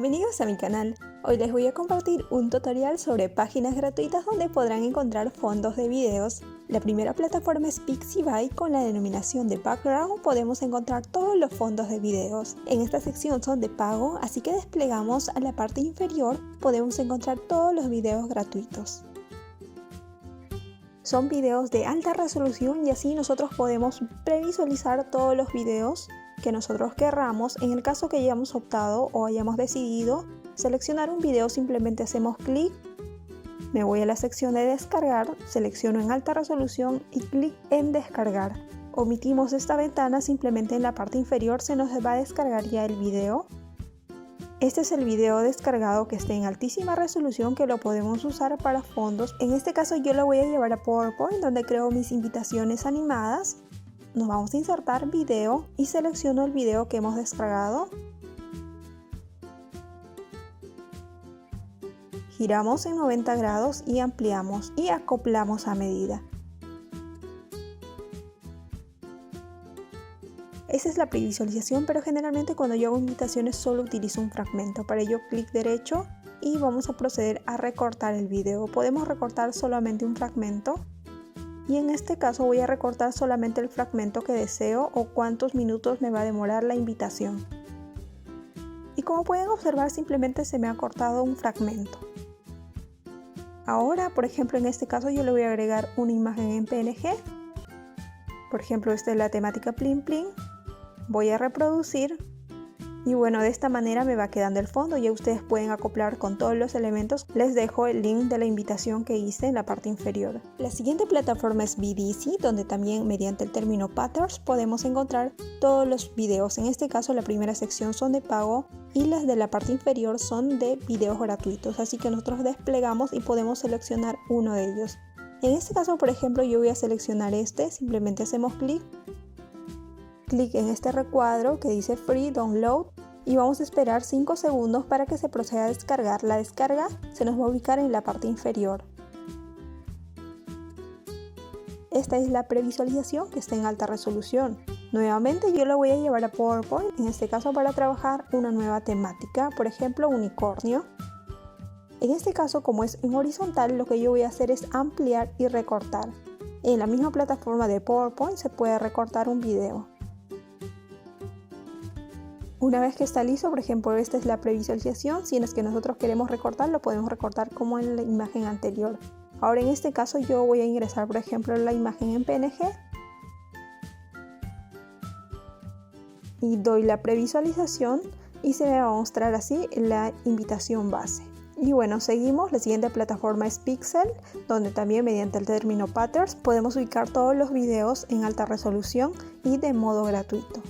Bienvenidos a mi canal. Hoy les voy a compartir un tutorial sobre páginas gratuitas donde podrán encontrar fondos de videos. La primera plataforma es Pixabay. Con la denominación de background podemos encontrar todos los fondos de videos. En esta sección son de pago, así que desplegamos a la parte inferior, podemos encontrar todos los videos gratuitos. Son videos de alta resolución y así nosotros podemos previsualizar todos los videos que nosotros querramos. En el caso que hayamos optado o hayamos decidido seleccionar un video, simplemente hacemos clic, me voy a la sección de descargar, selecciono en alta resolución y clic en descargar. Omitimos esta ventana, simplemente en la parte inferior se nos va a descargar ya el video. Este es el video descargado que está en altísima resolución, que lo podemos usar para fondos. En este caso yo lo voy a llevar a PowerPoint, donde creo mis invitaciones animadas. Nos vamos a insertar video y selecciono el video que hemos descargado. Giramos en 90 grados y ampliamos y acoplamos a medida. Esa es la previsualización, pero generalmente cuando yo hago invitaciones solo utilizo un fragmento. Para ello, clic derecho y vamos a proceder a recortar el video. Podemos recortar solamente un fragmento. Y en este caso voy a recortar solamente el fragmento que deseo o cuántos minutos me va a demorar la invitación. Y como pueden observar, simplemente se me ha cortado un fragmento. Ahora, por ejemplo, en este caso yo le voy a agregar una imagen en PNG. Por ejemplo, esta es la temática Plin Plin. Voy a reproducir. Y bueno, de esta manera me va quedando el fondo. Ya ustedes pueden acoplar con todos los elementos. Les dejo el link de la invitación que hice en la parte inferior. La siguiente plataforma es Vidisi, donde también mediante el término Patterns podemos encontrar todos los videos. En este caso la primera sección son de pago y las de la parte inferior son de videos gratuitos. Así que nosotros desplegamos y podemos seleccionar uno de ellos. En este caso, por ejemplo, yo voy a seleccionar este. Simplemente hacemos clic en este recuadro que dice Free Download y vamos a esperar 5 segundos para que se proceda a descargar. La descarga se nos va a ubicar en la parte inferior. Esta es la previsualización que está en alta resolución. Nuevamente yo la voy a llevar a PowerPoint, en este caso para trabajar una nueva temática, por ejemplo unicornio. En este caso, como es en horizontal, lo que yo voy a hacer es ampliar y recortar. En la misma plataforma de PowerPoint se puede recortar un video. Una vez que está listo, por ejemplo, esta es la previsualización. Si es que nosotros queremos recortar, lo podemos recortar como en la imagen anterior. Ahora en este caso yo voy a ingresar, por ejemplo, la imagen en PNG. Y doy la previsualización y se me va a mostrar así la invitación base. Y bueno, seguimos. La siguiente plataforma es Pixel, donde también mediante el término Patterns podemos ubicar todos los videos en alta resolución y de modo gratuito.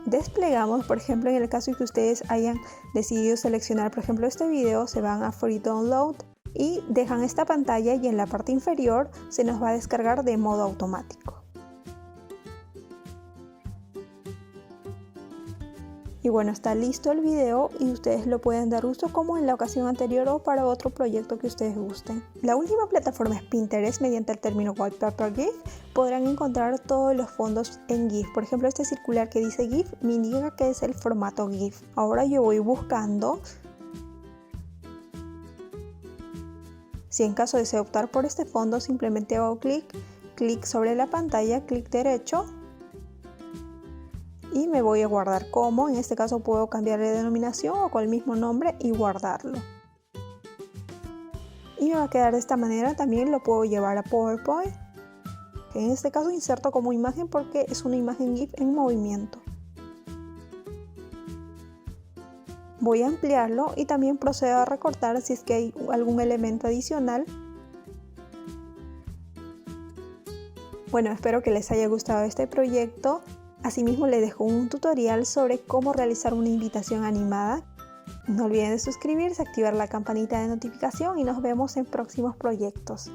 Desplegamos, por ejemplo, en el caso de que ustedes hayan decidido seleccionar, por ejemplo, este video, se van a Free Download y dejan esta pantalla y en la parte inferior se nos va a descargar de modo automático. Y bueno, está listo el video y ustedes lo pueden dar uso como en la ocasión anterior o para otro proyecto que ustedes gusten. La última plataforma es Pinterest. Mediante el término Wallpaper GIF podrán encontrar todos los fondos en GIF. Por ejemplo, este circular que dice GIF me indica que es el formato GIF. Ahora yo voy buscando. Si en caso deseo optar por este fondo, simplemente hago clic sobre la pantalla, clic derecho. Y me voy a guardar como. En este caso puedo cambiar de denominación o con el mismo nombre y guardarlo. Y me va a quedar de esta manera. También lo puedo llevar a PowerPoint. En este caso inserto como imagen porque es una imagen GIF en movimiento. Voy a ampliarlo y también procedo a recortar si es que hay algún elemento adicional. Bueno, espero que les haya gustado este proyecto. Asimismo les dejo un tutorial sobre cómo realizar una invitación animada. No olviden de suscribirse, activar la campanita de notificación y nos vemos en próximos proyectos.